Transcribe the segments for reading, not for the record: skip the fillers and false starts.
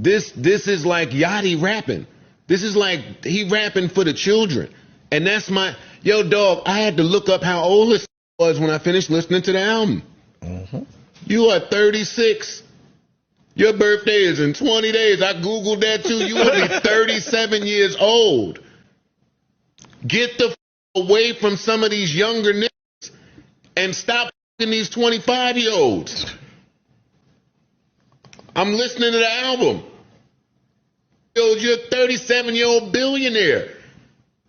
This is like Yachty rapping. This is like he rapping for the children. And that's my, yo dog, I had to look up how old this was when I finished listening to the album. Mm-hmm. You are 36. Your birthday is in 20 days. I Googled that too. You will be 37 years old. Get the away from some of these younger niggas and stop these 25-year-olds. I'm listening to the album. Yo, you're a 37-year-old billionaire.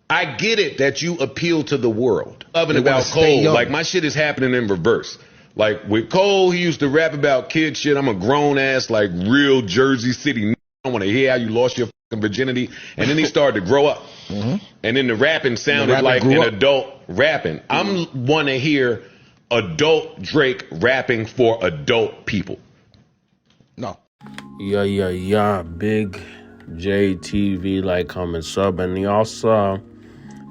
I get it that you appeal to the world. Loving about Cole, like my shit is happening in reverse. Like with Cole, he used to rap about kid shit. I'm a grown ass, like real Jersey City. I don't want to hear how you lost your fucking virginity. And then he started to grow up. Mm-hmm. And then the rapping sounded like an adult rapping. I'm want to hear adult Drake rapping for adult people. No. Yeah. Big JTV, like, comment, sub. And y'all saw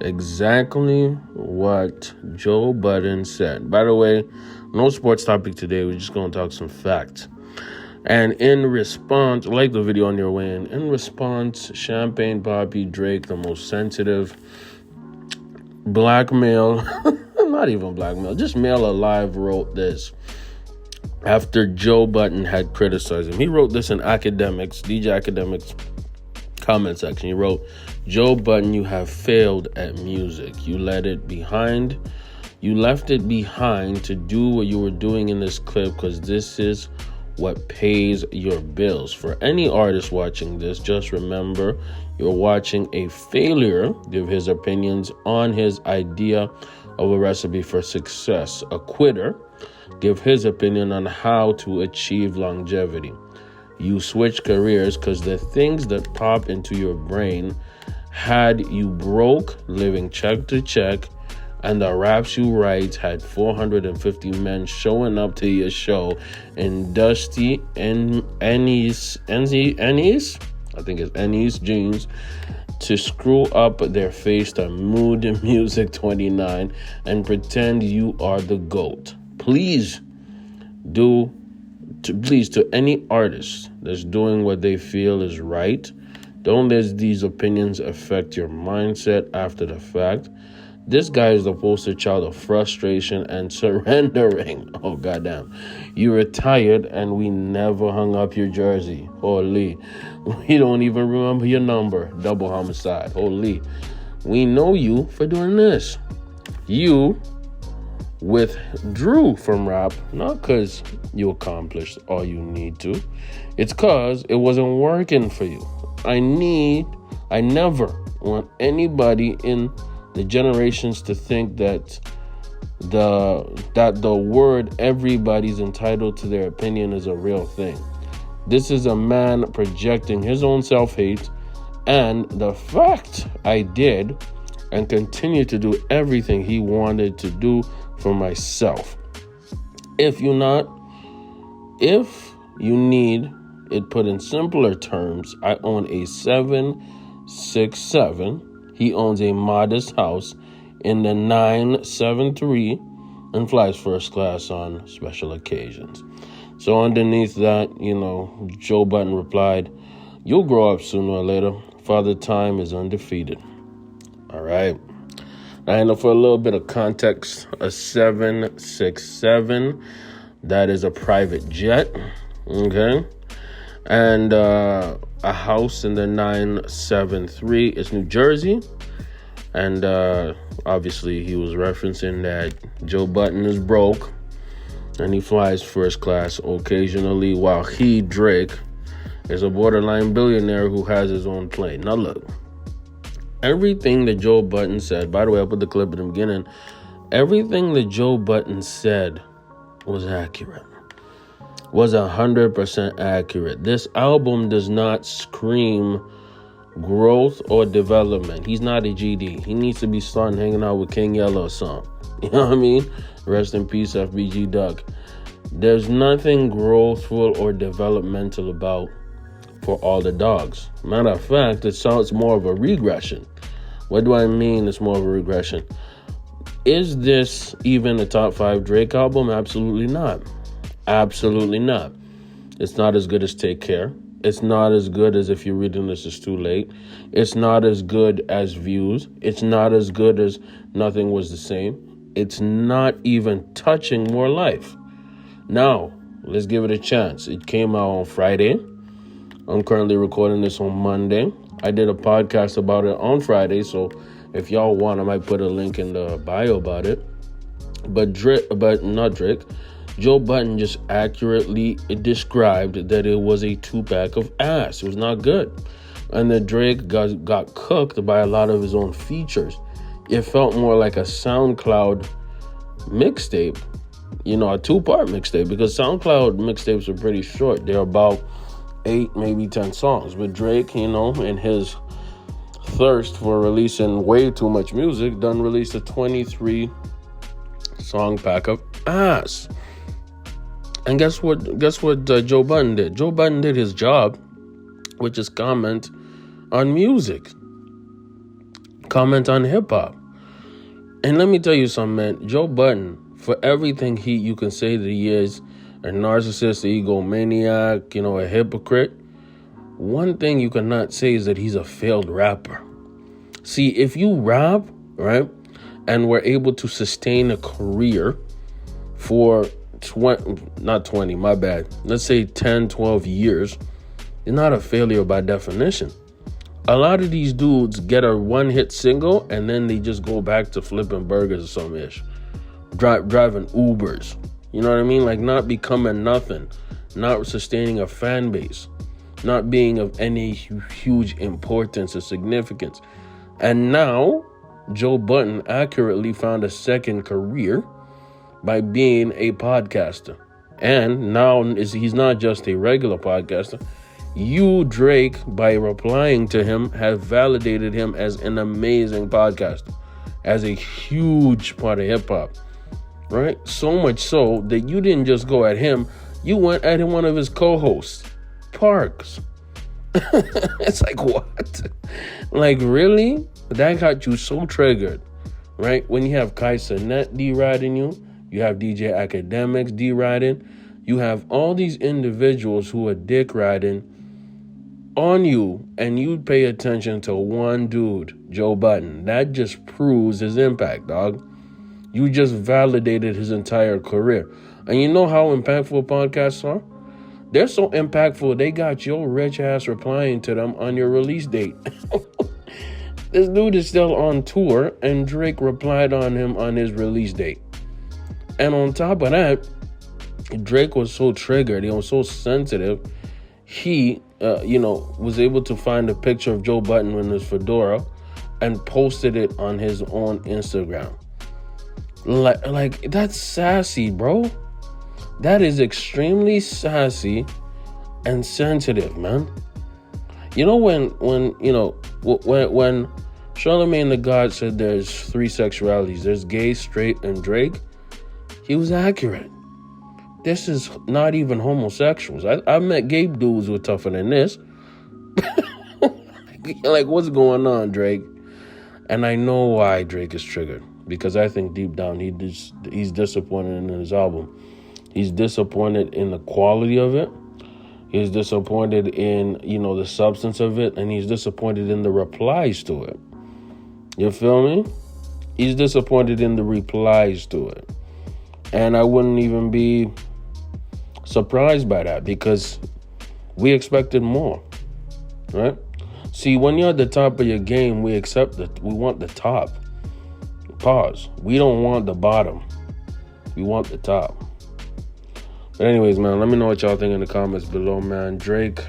exactly what Joe Budden said. By the way, no sports topic today. We're just going to talk some facts. And in response, like the video on your way in response, Champagne Papi Drake, the most sensitive black male, not even black male, just male alive, wrote this after Joe Budden had criticized him. He wrote this in DJ Academics comment section. He wrote, Joe Budden, you have failed at music. You left it behind to do what you were doing in this clip because this is what pays your bills. For any artist watching this, just remember you're watching a failure give his opinions on his idea of a recipe for success. A quitter give his opinion on how to achieve longevity. You switch careers because the things that pop into your brain had you broke, living check to check, and the raps you write had 450 men showing up to your show in dusty Ennis, I think it's Ennis jeans, to screw up their face to Mood Music 29 and pretend you are the GOAT. Please, to any artist that's doing what they feel is right, don't let these opinions affect your mindset after the fact. This guy is the poster child of frustration and surrendering. Oh, goddamn. You retired and we never hung up your jersey. Holy. We don't even remember your number. Double homicide. Holy. We know you for doing this. You withdrew from rap, not because you accomplished all you need to. It's because it wasn't working for you. I never want anybody in the generations to think that the word everybody's entitled to their opinion is a real thing. This is a man projecting his own self-hate, and the fact I did and continue to do everything he wanted to do for myself. If you need it put in simpler terms, I own a 767. He owns a modest house in the 973 and flies first class on special occasions. So underneath that, Joe Budden replied, you'll grow up sooner or later. Father Time is undefeated. All right. And for a little bit of context, a 767, that is a private jet. Okay. And a house in the 973 is New Jersey. And obviously he was referencing that Joe Budden is broke and he flies first class occasionally, while he, Drake, is a borderline billionaire who has his own plane. Now look, everything that Joe Budden said, by the way, I put the clip at the beginning, everything that Joe Budden said was accurate. Was 100% accurate. This album does not scream growth or development. He's not a GD. He needs to be starting hanging out with King Yellow or something. You know what I mean? Rest in peace, FBG Duck. There's nothing growthful or developmental about For All the Dogs. Matter of fact, it sounds more of a regression. What do I mean it's more of a regression? Is this even a top 5 Drake album? Absolutely not. Absolutely not. It's not as good as Take Care. It's not as good as If You're Reading This Is Too Late. It's not as good as Views. It's not as good as Nothing Was the Same. It's not even touching More Life. Now, let's give it a chance. It came out on Friday. I'm currently recording this on Monday. I did a podcast about it on Friday, so if y'all want, I might put a link in the bio about it. But Joe Budden just accurately described that it was a 2-pack of ass. It was not good. And that Drake got cooked by a lot of his own features. It felt more like a SoundCloud mixtape, a 2-part mixtape, because SoundCloud mixtapes are pretty short. They're about 8, maybe 10 songs. But Drake, in his thirst for releasing way too much music, done released a 23 song pack of ass. And guess what Joe Budden did? Joe Budden did his job, which is comment on music, comment on hip-hop. And let me tell you something, man. Joe Budden, for everything you can say that he is a narcissist, an egomaniac, a hypocrite, one thing you cannot say is that he's a failed rapper. See, if you rap, right, and were able to sustain a career for let's say 10, 12 years, you're not a failure by definition. A lot of these dudes get a one-hit single and then they just go back to flipping burgers or some ish, driving Ubers. You know what I mean? Like not becoming nothing, not sustaining a fan base, not being of any huge importance or significance. And now Joe Budden accurately found a second career by being a podcaster. And now he's not just a regular podcaster. You, Drake, by replying to him, have validated him as an amazing podcaster, as a huge part of hip-hop, right? So much so that you didn't just go at him, you went at one of his co-hosts, Parks. It's like, what? Like, really? That got you so triggered, right? When you have Kai Cenat deriding you, you have DJ Academics deriding, you have all these individuals who are dick riding on you, and you pay attention to one dude, Joe Budden. That just proves his impact, dog. You just validated his entire career. And you know how impactful podcasts are? They're so impactful, they got your rich ass replying to them on your release date. This dude is still on tour, and Drake replied on him on his release date. And on top of that, Drake was so triggered, he was so sensitive, he, was able to find a picture of Joe Budden in his fedora and posted it on his own Instagram. Like that's sassy, bro. That is extremely sassy and sensitive, man. When Charlemagne the God said there's 3 sexualities, there's gay, straight, and Drake, he was accurate. This is not even homosexuals. I met gay dudes who are tougher than this. Like, what's going on, Drake? And I know why Drake is triggered. Because I think deep down he's disappointed in his album. He's disappointed in the quality of it. He's disappointed in, the substance of it. And he's disappointed in the replies to it. You feel me? He's disappointed in the replies to it. And I wouldn't even be surprised by that, because we expected more, right? See, when you're at the top of your game, we want the top. Pause. We don't want the bottom. We want the top. But anyways, man, let me know what y'all think in the comments below, man. Drake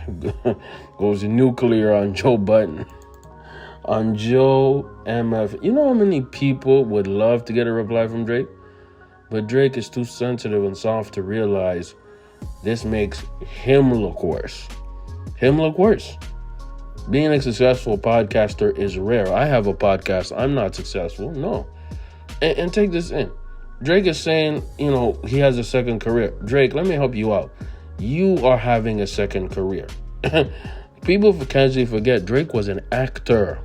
goes nuclear on Joe Budden. On Joe MF. You know how many people would love to get a reply from Drake? But Drake is too sensitive and soft to realize this makes him look worse. Being a successful podcaster is rare. I have a podcast. I'm not successful. No. And take this in. Drake is saying, he has a second career. Drake, let me help you out. You are having a second career. People casually forget Drake was an actor.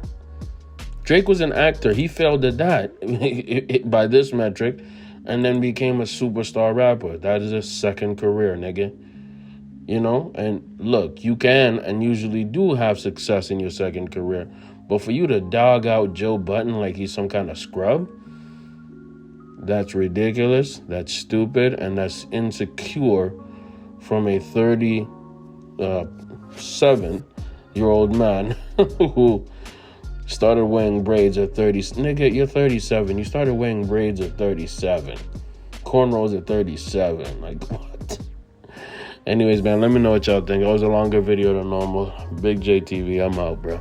He failed at that by this metric, and then became a superstar rapper. That is a second career, nigga. You know, and look, you can and usually do have success in your second career. But for you to dog out Joe Budden like he's some kind of scrub, that's ridiculous, that's stupid, and that's insecure from a 37-year-old man who started wearing braids at 30. Nigga, you're 37. You started wearing braids at 37. Cornrows at 37. Like, what? Anyways, man, let me know what y'all think. It was a longer video than normal. Big JTV, I'm out, bro.